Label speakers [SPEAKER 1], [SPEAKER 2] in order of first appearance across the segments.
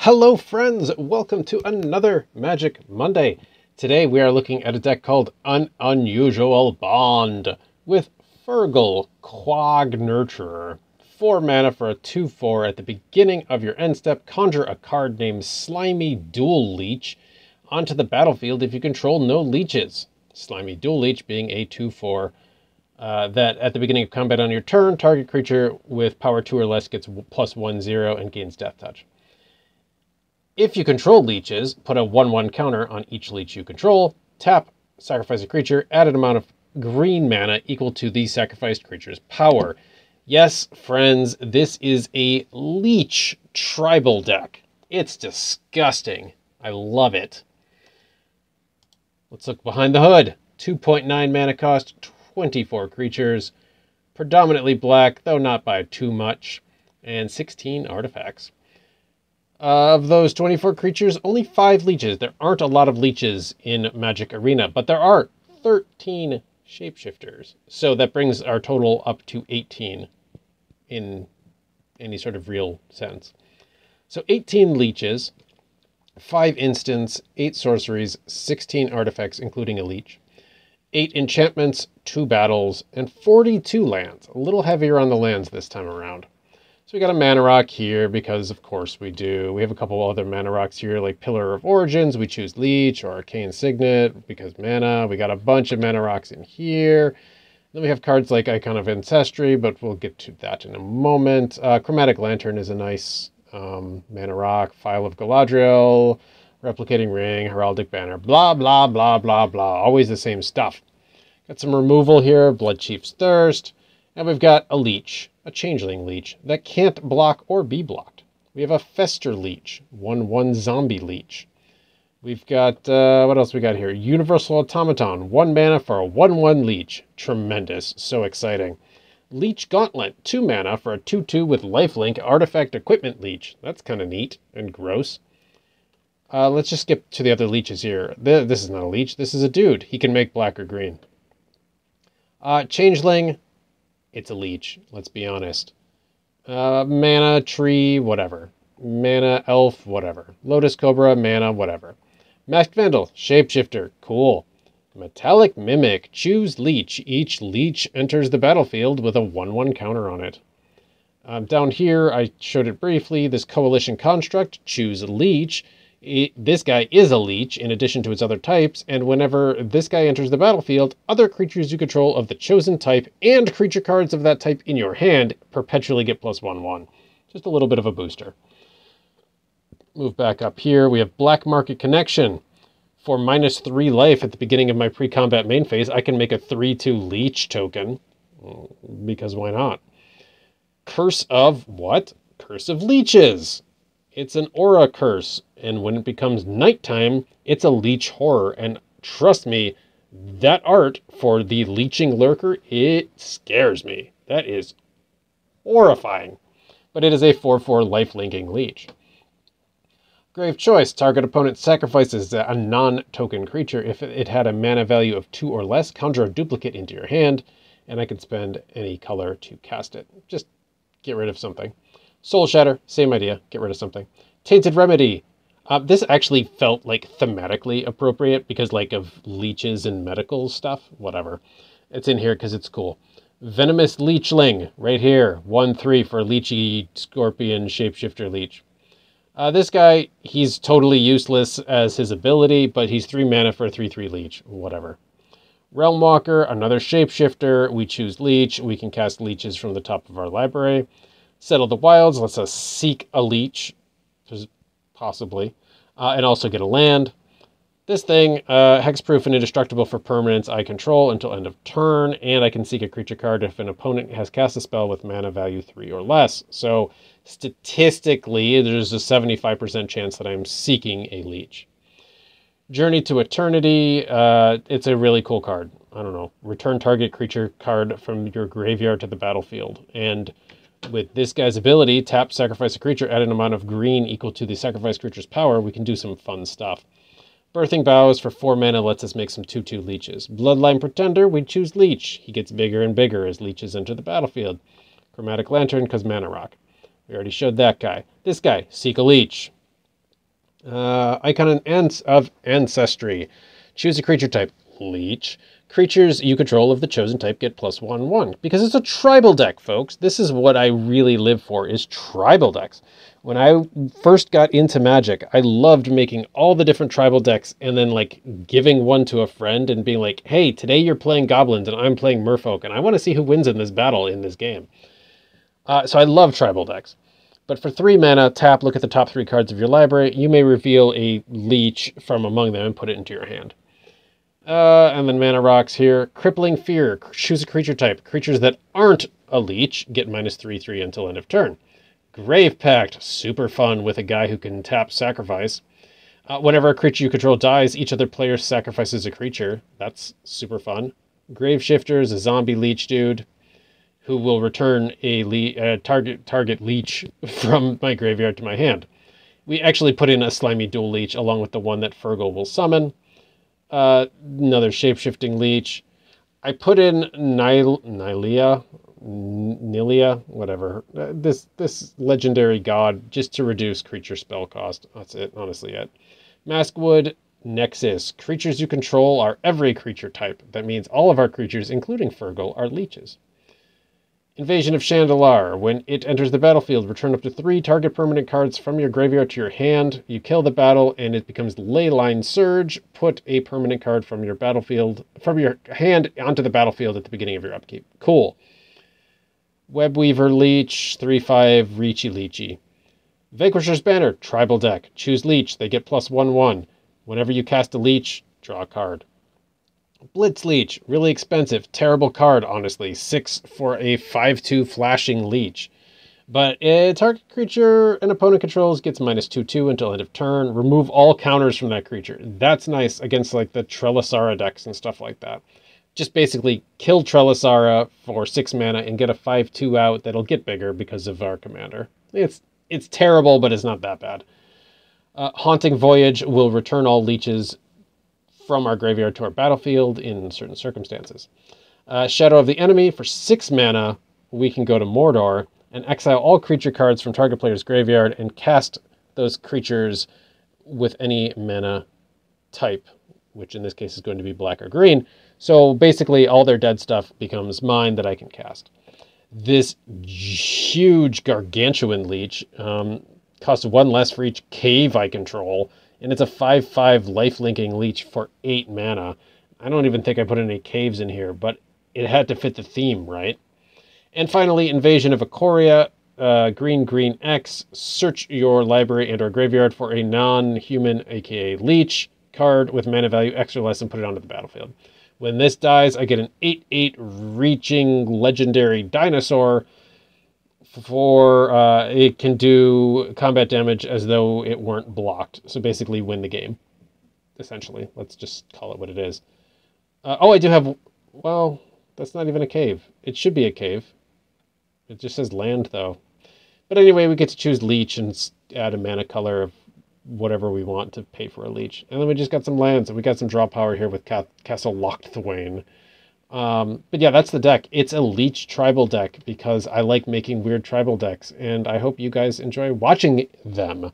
[SPEAKER 1] Hello friends, welcome to another Magic Monday. Today we are looking at a deck called An Unusual Bond with Furgul, Quag Nurturer. 4 mana for a 2/4 at the beginning of your end step. Conjure a card named Slimy Dual Leech onto the battlefield if you control no leeches. Slimy Dual Leech being a 2/4 that at the beginning of combat on your turn, target creature with power 2 or less gets +1/0 and gains Death Touch. If you control leeches, put a 1/1 counter on each leech you control, tap, sacrifice a creature, add an amount of green mana equal to the sacrificed creature's power. Yes, friends, this is a leech tribal deck. It's disgusting. I love it. Let's look behind the hood. 2.9 mana cost, 24 creatures, predominantly black, though not by too much, and 16 artifacts. Of those 24 creatures, only 5 leeches. There aren't a lot of leeches in Magic Arena, but there are 13 shapeshifters. So that brings our total up to 18 in any sort of real sense. So 18 leeches, 5 instants, 8 sorceries, 16 artifacts, including a leech, 8 enchantments, 2 battles, and 42 lands. A little heavier on the lands this time around. So we got a mana rock here because of course we do. We have a couple other mana rocks here like Pillar of Origins. We choose Leech or Arcane Signet because mana. We got a bunch of mana rocks in here. Then we have cards like Icon of Ancestry, but we'll get to that in a moment. Chromatic Lantern is a nice mana rock. Phial of Galadriel, Replicating Ring, Heraldic Banner, blah, blah, blah, blah, blah. Always the same stuff. Got some removal here, Blood Chief's Thirst. And we've got a leech, a changeling leech, that can't block or be blocked. We have a Fester leech, 1/1 zombie leech. We've got, what else we got here? Universal Automaton, 1 mana for a 1/1 leech. Tremendous, so exciting. Leech Gauntlet, 2 mana for a 2/2 with lifelink artifact equipment leech. That's kind of neat and gross. Let's just skip to the other leeches here. This is not a leech, this is a dude. He can make black or green. Changeling. It's a leech, let's be honest. Mana, tree, whatever. Mana, elf, whatever. Lotus Cobra, mana, whatever. Masked Vandal, shapeshifter, cool. Metallic Mimic, choose leech. Each leech enters the battlefield with a 1/1 counter on it. Down here, I showed it briefly. This Coalition Construct, choose leech. This guy is a leech in addition to its other types, and whenever this guy enters the battlefield, other creatures you control of the chosen type and creature cards of that type in your hand perpetually get +1/1. Just a little bit of a booster. Move back up here. We have Black Market Connection. For -3 life at the beginning of my pre-combat main phase, I can make a 3/2 leech token, because why not? Curse of what? Curse of Leeches. It's an aura curse, and when it becomes nighttime, it's a leech horror. And trust me, that art for the leeching lurker, it scares me. That is horrifying. But it is a 4/4 life-linking leech. Grave Choice. Target opponent sacrifices a non-token creature. If it had a mana value of 2 or less, conjure a duplicate into your hand, and I can spend any color to cast it. Just get rid of something. Soul Shatter, same idea, get rid of something. Tainted Remedy. This actually felt like thematically appropriate because like of leeches and medical stuff, whatever. It's in here because it's cool. Venomous Leechling, right here. 1/3 for Leechy Scorpion Shapeshifter Leech. This guy, he's totally useless as his ability, but he's 3 mana for a 3/3 Leech, whatever. Realm Walker, another Shapeshifter. We choose Leech. We can cast leeches from the top of our library. Settle the Wilds lets us seek a leech, possibly, and also get a land. This thing, hexproof and indestructible for permanents I control until end of turn, and I can seek a creature card if an opponent has cast a spell with mana value 3 or less. So statistically, there's a 75% chance that I'm seeking a leech. Journey to Eternity, it's a really cool card. I don't know, return target creature card from your graveyard to the battlefield, and with this guy's ability, tap, sacrifice a creature, add an amount of green equal to the sacrificed creature's power, we can do some fun stuff. Birthing Boughs for 4 mana lets us make some 2/2 leeches. Bloodline Pretender, we choose Leech. He gets bigger and bigger as leeches enter the battlefield. Chromatic Lantern, because mana rock. We already showed that guy. This guy, Seek a Leech. Icon of Ancestry. Choose a creature type. Leech. Creatures you control of the chosen type get +1/1. Because it's a tribal deck, folks. This is what I really live for, is tribal decks. When I first got into Magic, I loved making all the different tribal decks and then like giving one to a friend and being like, hey, today you're playing goblins and I'm playing merfolk and I want to see who wins in this battle in this game. So I love tribal decks. But for 3 mana, tap, look at the top 3 cards of your library. You may reveal a leech from among them and put it into your hand. And then mana rocks here. Crippling Fear. Choose a creature type. Creatures that aren't a leech get -3/3 until end of turn. Grave Pact. Super fun with a guy who can tap sacrifice. Whenever a creature you control dies, each other player sacrifices a creature. That's super fun. Grave Shifter is a zombie leech dude who will return a target leech from my graveyard to my hand. We actually put in a slimy dual leech along with the one that Furgul will summon. Another shape-shifting leech. I put in Nylea, whatever. This legendary god just to reduce creature spell cost. That's it, honestly it. Maskwood Nexus. Creatures you control are every creature type. That means all of our creatures, including Furgul, are leeches. Invasion of Chandalar. When it enters the battlefield, return up to 3 target permanent cards from your graveyard to your hand. You kill the battle, and it becomes Leyline Surge. Put a permanent card from your hand onto the battlefield at the beginning of your upkeep. Cool. Webweaver Leech, 3/5 Reachy Leechy. Vanquisher's Banner, tribal deck. Choose Leech. They get +1/1. Whenever you cast a Leech, draw a card. Blitz Leech, really expensive, terrible card, honestly. 6 for a 5/2 flashing Leech. But a target creature an opponent controls gets -2/2 until end of turn. Remove all counters from that creature. That's nice against like the Trelasara decks and stuff like that. Just basically kill Trelasara for 6 mana and get a 5/2 out that'll get bigger because of our commander. It's terrible, but it's not that bad. Haunting Voyage will return all leeches from our graveyard to our battlefield in certain circumstances. Shadow of the Enemy, for 6 mana, we can go to Mordor and exile all creature cards from target player's graveyard and cast those creatures with any mana type, which in this case is going to be black or green. So basically all their dead stuff becomes mine that I can cast. This huge gargantuan leech costs 1 less for each cave I control, and it's a 5/5 life-linking leech for 8 mana. I don't even think I put any caves in here, but it had to fit the theme, right? And finally, Invasion of Ikoria, green X. Search your library and or graveyard for a non-human, aka leech, card with mana value X or less and put it onto the battlefield. When this dies, I get an 8/8 reaching legendary dinosaur for it can do combat damage as though it weren't blocked. So basically win the game, essentially. Let's just call it what it is. I do have, well, that's not even a cave. It should be a cave. It just says land, though. But anyway, we get to choose Leech and add a mana color of whatever we want to pay for a Leech. And then we just got some lands, and we got some draw power here with Castle Lochthwain. But yeah, that's the deck. It's a Leech tribal deck because I like making weird tribal decks, and I hope you guys enjoy watching them.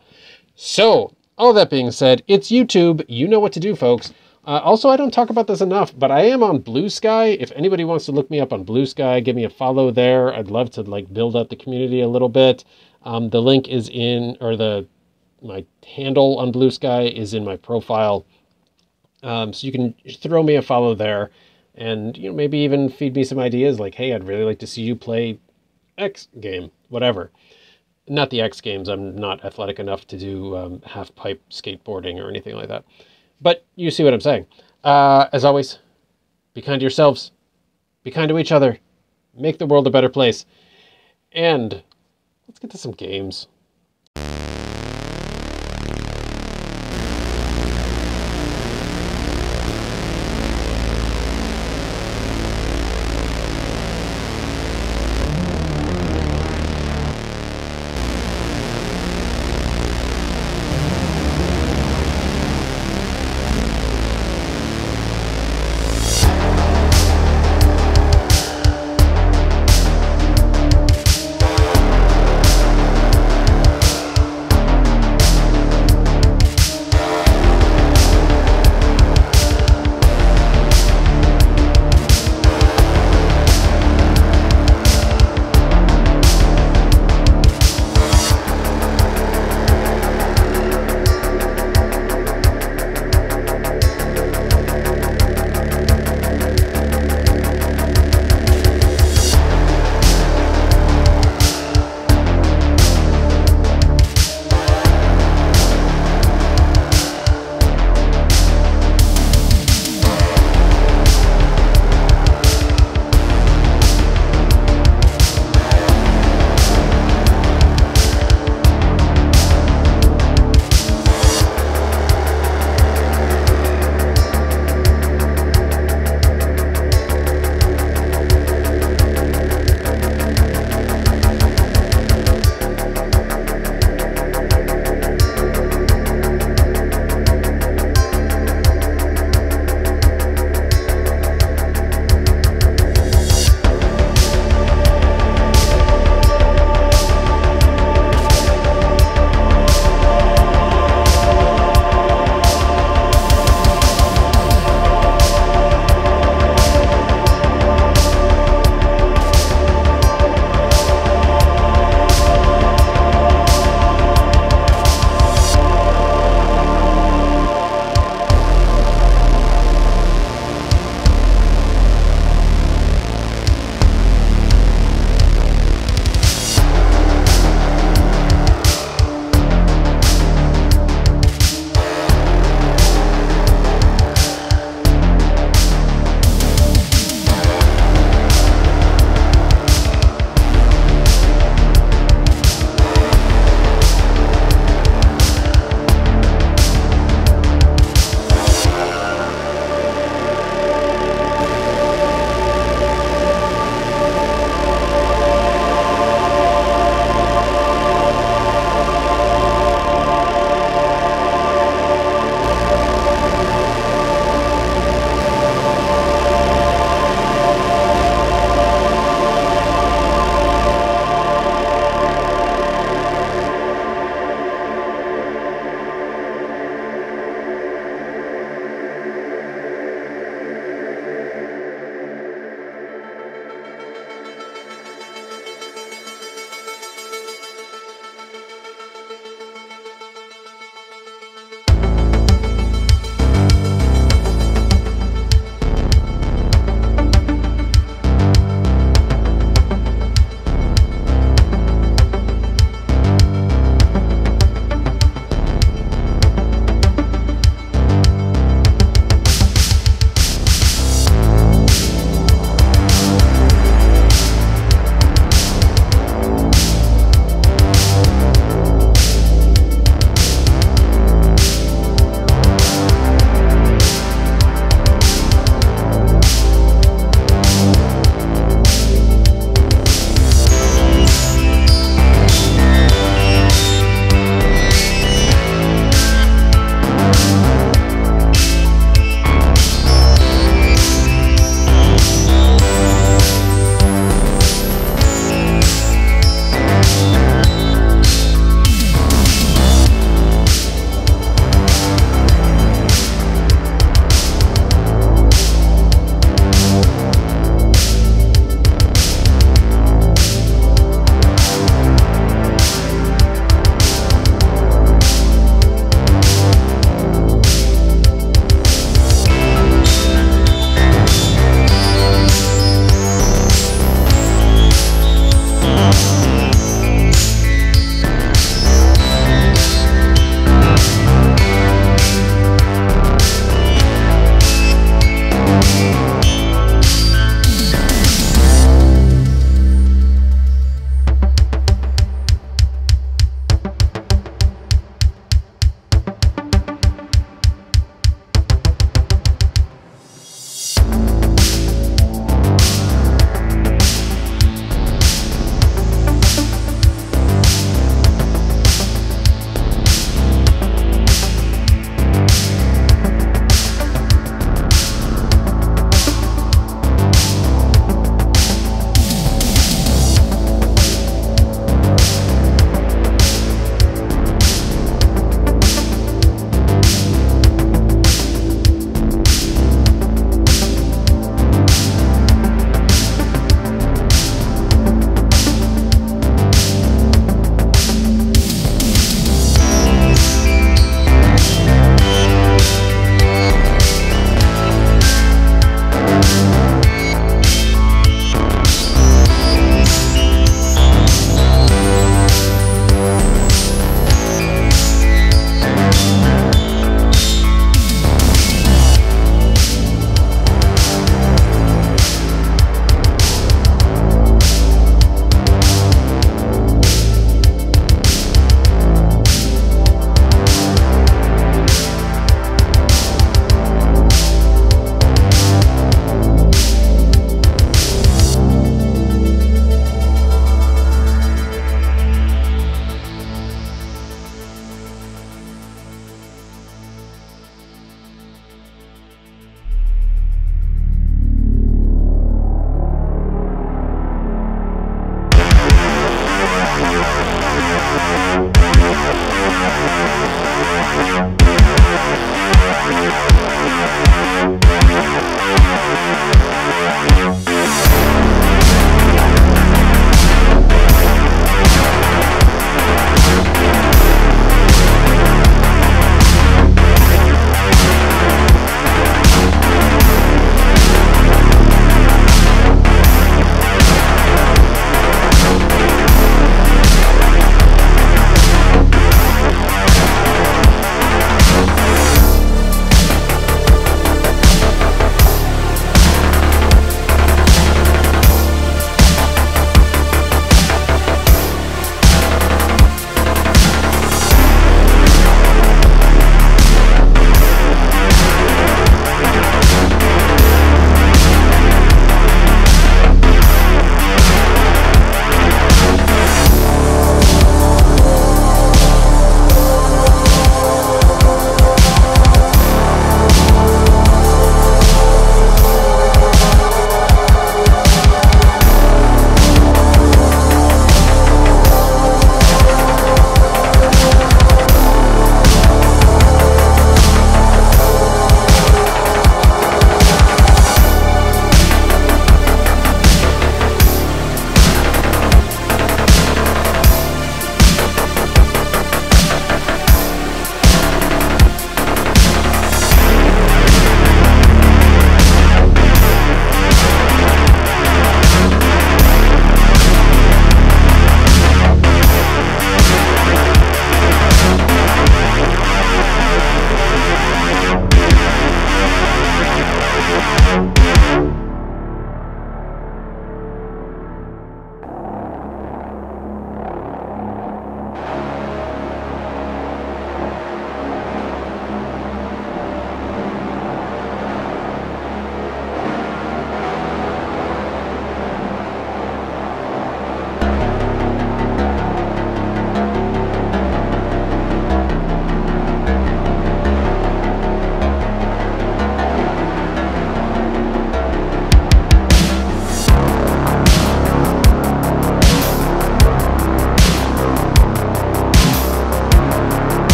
[SPEAKER 1] So, all that being said, it's YouTube. You know what to do, folks. Also, I don't talk about this enough, but I am on Blue Sky. If anybody wants to look me up on Blue Sky, give me a follow there. I'd love to like build up the community a little bit. The link is in, or my handle on Blue Sky is in my profile. So you can throw me a follow there. And, you know, maybe even feed me some ideas like, hey, I'd really like to see you play X game, whatever. Not the X Games. I'm not athletic enough to do half-pipe skateboarding or anything like that. But you see what I'm saying. As always, be kind to yourselves. Be kind to each other. Make the world a better place. And let's get to some games.